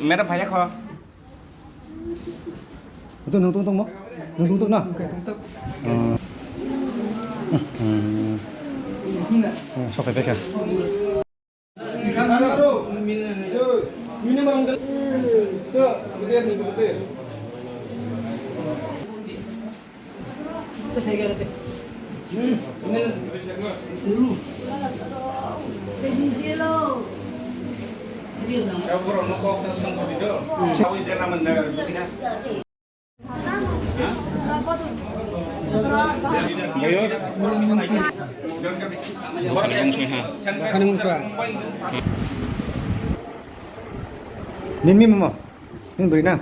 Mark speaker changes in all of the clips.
Speaker 1: Mẹ đã phải chắc kho. Tung mốc. Tung nào. Sao phải kìa. Nin mo. Nin beri na.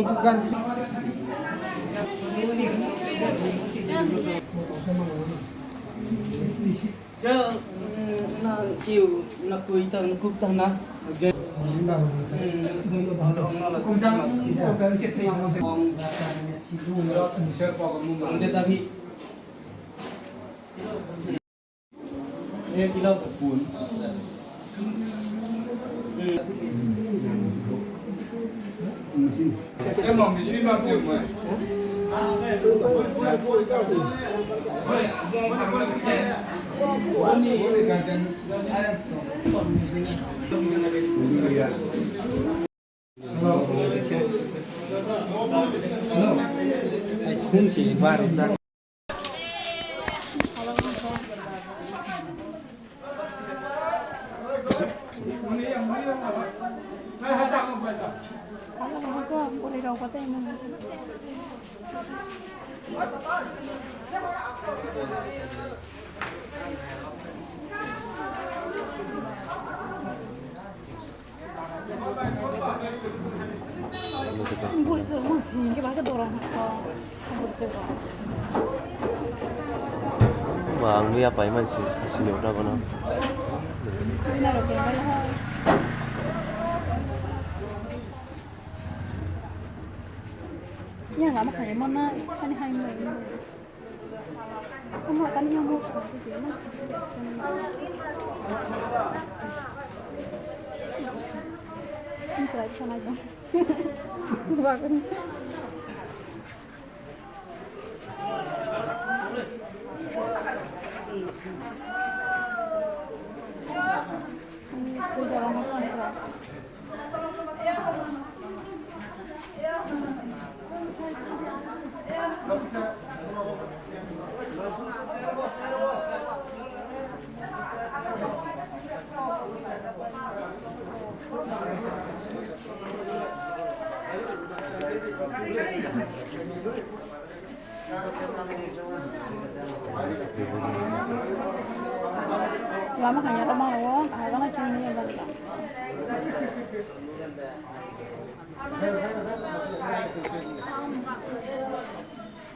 Speaker 2: Buka naik.
Speaker 3: Na chiều na cuối tuần cúp tuần na
Speaker 4: Em mong thì suy bao nhiêu mà.
Speaker 3: kunci baru dah.
Speaker 2: Boleh kau kata yang boleh semua sih, kita pakai dorang boleh semua.
Speaker 5: Bang, dia apa yang masih sini udah mana?
Speaker 2: Sini ada apa yang ya nggak makanya mana kan hai mai kamu tadi yang mau suatu dia masih bisa extend ini sudah bisa aja bahkan ini sudah lama kontrak. Lama hanya rumah lo, kalau nggak sini yang balik.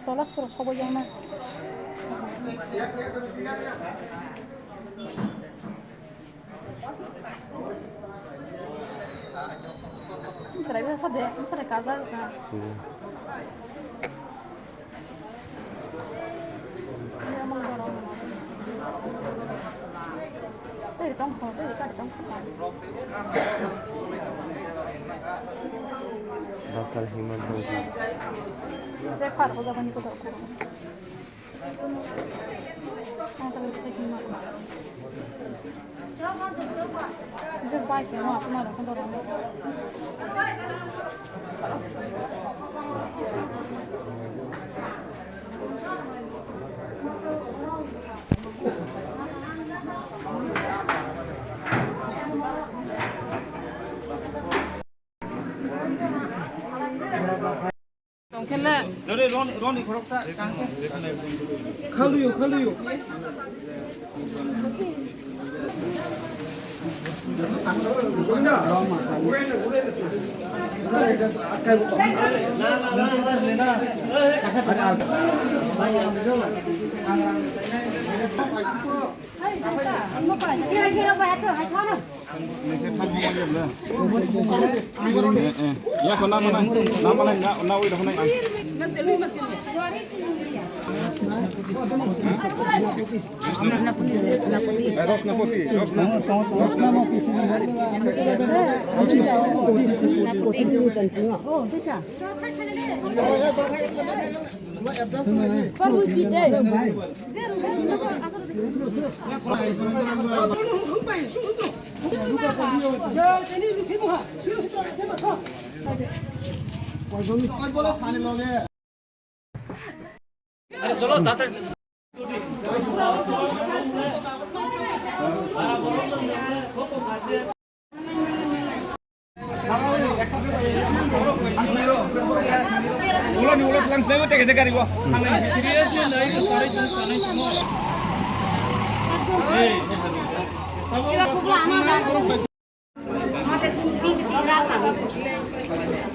Speaker 2: Tolas terus kau yang mana? Será que essa dentro, será casa, né?
Speaker 5: Sim.
Speaker 2: Đây trong hồ, đây cả trong hồ.
Speaker 5: Baksal himan hoji.
Speaker 2: Saya par ho zaman itu tak kurang. Kalau bisa himan. Jadi baik ya, mau semua orang orang.
Speaker 1: Rồi Ron khorok ta kang ke.
Speaker 3: Khaluyo.
Speaker 1: Ya kon nama na oi dah nai. Rosna putih. Ulo langsung lewat ke jaga gua.
Speaker 3: Seriously nahi to sare jun sanai tumo.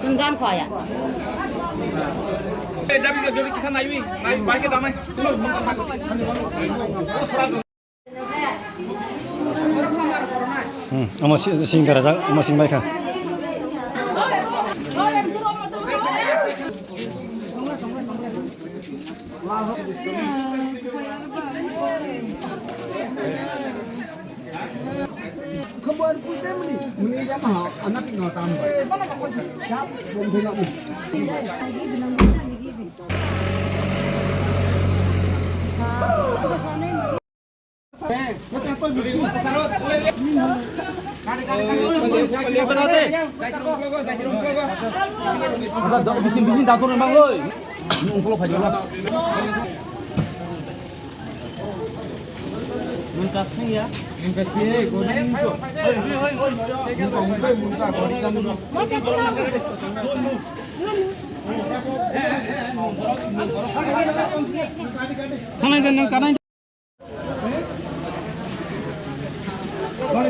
Speaker 2: Undang khoya.
Speaker 1: Dah bisa jadi kisan naik balik damai. Amo sing daraja, amo sing baik kan.
Speaker 3: Khabar putih muni jama anak no tambah. Siap bom tengok ni.
Speaker 1: Bisin dapur memang oi. Ngumpul baju lah. Muntah ya. Muntah sih, goreng itu. Muntah goreng dulu. Kanan dan kanan.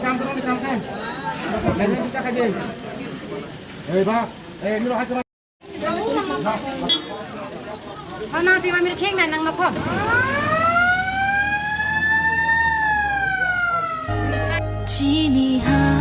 Speaker 1: Kam. Lain kita kaje. Pak. Miro hati.
Speaker 2: Ana ti mamir kheng na nang makhom.
Speaker 6: Chini ha